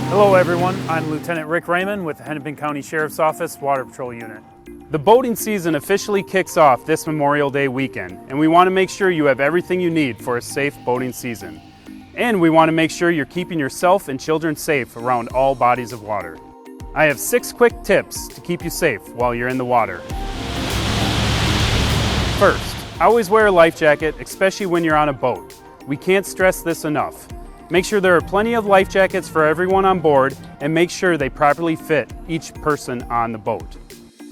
Hello everyone, I'm Lieutenant Rick Raymond with the Hennepin County Sheriff's Office Water Patrol Unit. The boating season officially kicks off this Memorial Day weekend, and we want to make sure you have everything you need for a safe boating season. And we want to make sure you're keeping yourself and children safe around all bodies of water. I have 6 quick tips to keep you safe while you're in the water. First, always wear a life jacket, especially when you're on a boat. We can't stress this enough. Make sure there are plenty of life jackets for everyone on board and make sure they properly fit each person on the boat.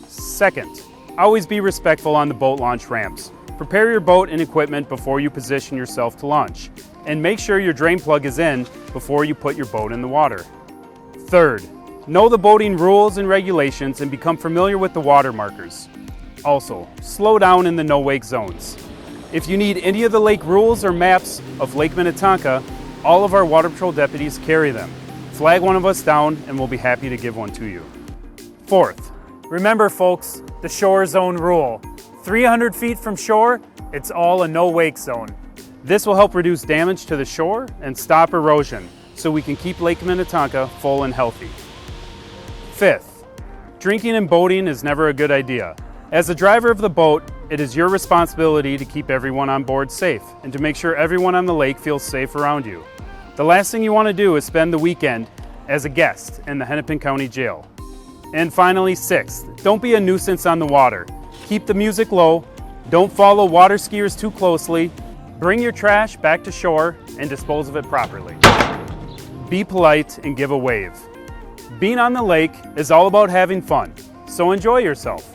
Second, always be respectful on the boat launch ramps. Prepare your boat and equipment before you position yourself to launch. And make sure your drain plug is in before you put your boat in the water. Third, know the boating rules and regulations and become familiar with the water markers. Also, slow down in the no-wake zones. If you need any of the lake rules or maps of Lake Minnetonka, all of our Water Patrol deputies carry them. Flag one of us down and we'll be happy to give one to you. Fourth, remember folks, the shore zone rule. 300 feet from shore, it's all a no-wake zone. This will help reduce damage to the shore and stop erosion so we can keep Lake Minnetonka full and healthy. Fifth, drinking and boating is never a good idea. As the driver of the boat, it is your responsibility to keep everyone on board safe and to make sure everyone on the lake feels safe around you. The last thing you want to do is spend the weekend as a guest in the Hennepin County Jail. And finally, sixth, don't be a nuisance on the water. Keep the music low, don't follow water skiers too closely, bring your trash back to shore and dispose of it properly. Be polite and give a wave. Being on the lake is all about having fun, so enjoy yourself.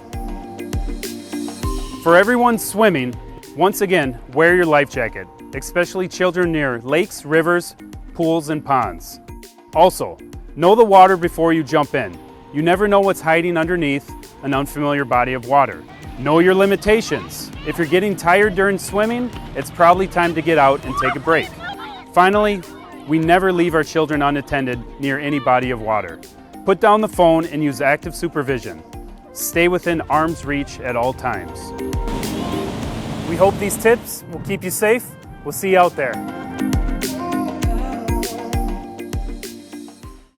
For everyone swimming, once again, wear your life jacket, especially children near lakes, rivers, pools, and ponds. Also, know the water before you jump in. You never know what's hiding underneath an unfamiliar body of water. Know your limitations. If you're getting tired during swimming, it's probably time to get out and take a break. Finally, we never leave our children unattended near any body of water. Put down the phone and use active supervision. Stay within arm's reach at all times. We hope these tips will keep you safe. We'll see you out there.